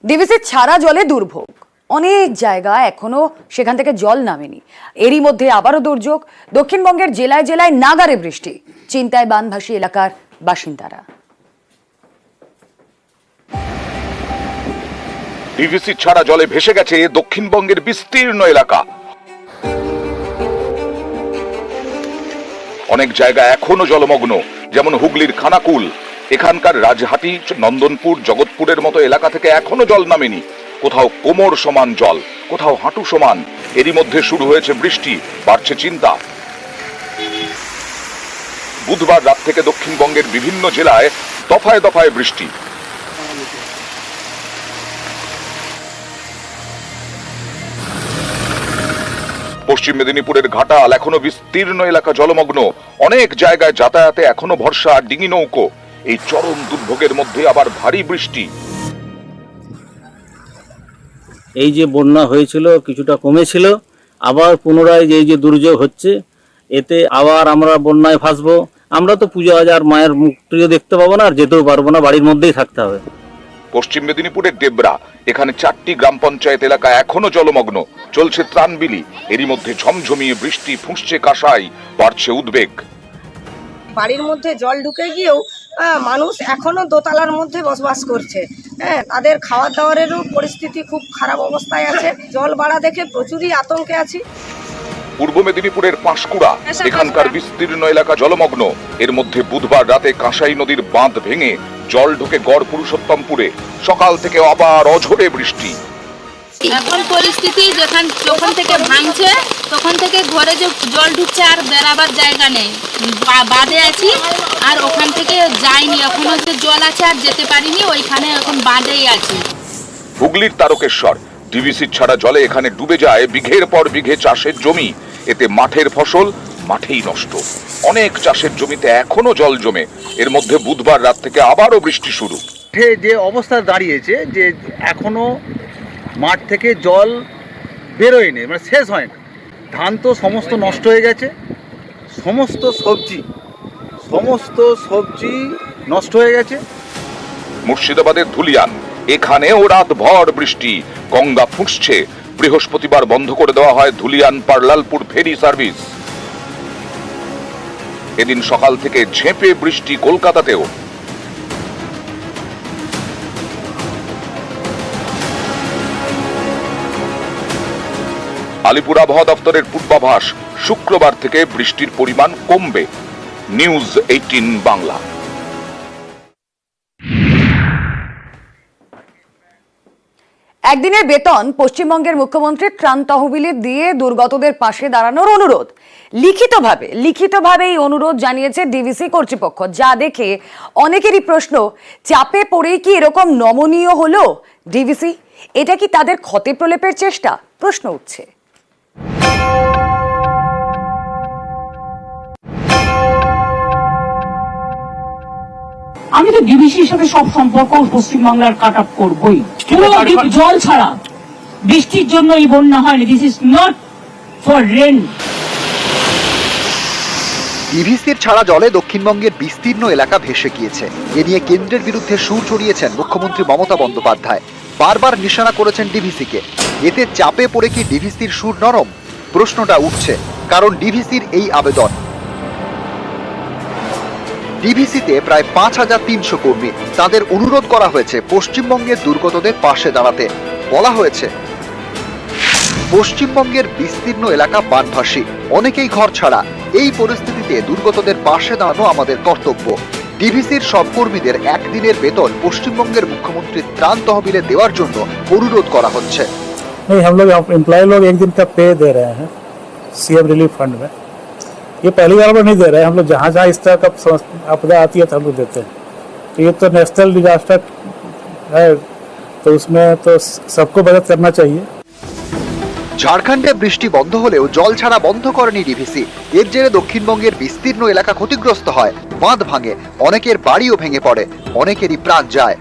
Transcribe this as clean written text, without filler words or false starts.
DVC ছাড়া জলে দুর্ভোগ, অনেক জায়গায় এখনো সেখান থেকে জল নামেনি। এরই মধ্যে আবারও দুর্যোগ, দক্ষিণবঙ্গের জেলায় জেলায় নাগারে বৃষ্টি, চিন্তায় বানভাসী এলাকার বাসিন্দারা। ডিভিসি ছাড়া জলে ভেসে গেছে দক্ষিণবঙ্গের বিস্তীর্ণ এলাকা। অনেক জায়গা এখনো জলমগ্ন, যেমন হুগলির খানাকুল। এখানকার রাজহাটি, নন্দনপুর, জগৎপুরের মতো এলাকা থেকে এখনো জল নামেনি। কোথাও কোমর সমান জল, কোথাও হাঁটু সমান। এরই মধ্যে শুরু হয়েছে বৃষ্টি, বাড়ছে চিন্তা। বুধবার রাত থেকে দক্ষিণবঙ্গের বিভিন্ন জেলায় দফায় দফায় বৃষ্টি। পশ্চিম মেদিনীপুরের ঘাটাল এখনো বিস্তীর্ণ এলাকা জলমগ্ন। অনেক জায়গায় যাতায়াতে এখনো ভরসা ডিঙি নৌকো। এই চরম দুর্ভোগের মধ্যে আবার ভারী বৃষ্টি। এই যে বন্যা হয়েছিল কিছুটা কমেছিল, আবার পুনরায় এই যে দুর্যোগ হচ্ছে, এতে আবার আমরা বন্যায় ফাঁসবো। আমরা তো পূজা হাজার মায়ের মুখটিও দেখতে পাবো না, আর যেতেও পারবো না, বাড়ির মধ্যেই থাকতে হবে। পশ্চিম মেদিনীপুরের ডেবরা, এখানে 4টি গ্রাম পঞ্চায়েত এলাকা এখনো জলমগ্ন। চলছে ত্রাণবিলি। এরই মধ্যে ঝমঝমিয়ে বৃষ্টি, ফুঁসছে কাঁসাই, বাড়ছে উদ্বেগ। বাড়ির মধ্যে জল ঢুকে গিয়েও মানুষ এখনো দোতলার মধ্যে বসবাস করছে। তাদের খাওয়ার দাওয়ারেরও পরিস্থিতি খুব খারাপ অবস্থায় আছে। জল বাড়া দেখে প্রচুরই আতঙ্কে আছি। পূর্ব মেদিনীপুরের পাঁশকুড়া, এখানকার বিস্তীর্ণ এলাকা জলমগ্ন। এর মধ্যে বুধবার রাতে কাঁসাই নদীর বাঁধ ভেঙে জল ঢুকে গড় পুরুষোত্তমপুরে। সকাল থেকে আবার অঝোরে বৃষ্টি। এখন পরিস্থিতি যখন থেকে ভাঙছে তখন থেকে ঘরে যে জল ঢুকছে, আর বেরাবার জায়গা নেই। বাঁধে আছি আর ওখান থেকে যাইনি, এখনো যে জল আছে আর যেতে পারিনি, ওইখানে এখন বাঁধেই আছি। হুগলির তারকেশ্বর, ডিভিসি ছাড়া জলে এখানে ডুবে যায় বিঘের পর বিঘে চাষের জমি। এতে মাঠের ফসল মাঠেই নষ্ট। অনেক চাষের জমিতে এখনো জল জমে। এর মধ্যে বুধবার রাত থেকে আবারও বৃষ্টি শুরু। যে অবস্থা দাঁড়িয়েছে যে এখনো মাঠ থেকে জল বেরোয়নি, মানে শেষ হয় না। ধান তো সমস্ত নষ্ট হয়ে গেছে, সমস্ত সবজি নষ্ট হয়ে গেছে। মুর্শিদাবাদের ধুলিয়ান, এখানেও রাত ভর বৃষ্টি। গঙ্গা ফুঁসছে। বৃহস্পতিবার বন্ধ করে দেওয়া হয় ধুলিয়ান পারলালপুর ফেরি সার্ভিস। এদিন সকাল থেকে ঝেঁপে বৃষ্টি কলকাতাতেও। আলিপুর আবহাওয়া দপ্তরের পূর্বাভাস, শুক্রবার থেকে বৃষ্টির পরিমাণ কমবে। নিউজ 18 বাংলা। একদিনের বেতন পশ্চিমবঙ্গের মুখ্যমন্ত্রীর ত্রাণ তহবিলে দিয়ে দুর্গতদের পাশে দাঁড়ানোর অনুরোধ। লিখিতভাবে এই অনুরোধ জানিয়েছে ডিভিসি কর্তৃপক্ষ। যা দেখে অনেকেরই প্রশ্ন, চাপে পড়েই কি এরকম নমনীয় হলো ডিভিসি? এটা কি তাদের ক্ষতে প্রলেপের চেষ্টা? প্রশ্ন উঠছে। আমি তো ডিভিসির সাথে সব সম্পর্ক পশ্চিমবাংলার কাট আপ করবই। জল ছাড়া বৃষ্টির জন্য এই বন্যা হয়নি। This is not for rain. ডিভিসির ছাড়া জলে দক্ষিণবঙ্গের বিস্তীর্ণ এলাকা ভেসে গিয়েছে। এ নিয়ে কেন্দ্রের বিরুদ্ধে সুর চড়িয়েছেন মুখ্যমন্ত্রী মমতা বন্দ্যোপাধ্যায়। বারবার নিশানা করেছেন ডিভিসিকে। এতে চাপে পড়ে কি ডিভিসির সুর নরম? প্রশ্নটা উঠছে, কারণ ডিভিসির এই আবেদন। ডিভিসিতে প্রায় 5300 কর্মী। তাদের অনুরোধ করা হয়েছে পশ্চিমবঙ্গের দুর্গতদের পাশে দাঁড়াতে। বলা হয়েছে, পশ্চিমবঙ্গের বিস্তীর্ণ এলাকা বানভাসী, অনেকেই ঘর ছাড়া। এই পরিস্থিতিতে দুর্গতদের পাশে দাঁড়ানো আমাদের কর্তব্য। ডিভিসির সব কর্মীদের একদিনের বেতন পশ্চিমবঙ্গের মুখ্যমন্ত্রীর ত্রাণ তহবিলে দেওয়ার জন্য অনুরোধ করা হচ্ছে। हम लोग एम्प्लॉय लोग एक दिन का पे दे रहे हैं सीएम रिलीफ फंड में। ये पहली बार में नहीं दे रहे हैं। हम लोग जहाँ जहाँ इस तरह का आपदा आती है तो हम लोग देते हैं। तो ये तो नेशनल डिजास्टर है, तो उसमें तो सबको मदद करना चाहिए। ঝাড়খণ্ডে বৃষ্টি বন্ধ হলেও জল ছাড়া বন্ধ করেনি ডিভিসি। এর জেরে দক্ষিণবঙ্গের বিস্তীর্ণ এলাকা ক্ষতিগ্রস্ত হয়, বাঁধ ভাঙে, অনেকের বাড়িও ভেঙে পড়ে, অনেকেরই প্রাণ যায়।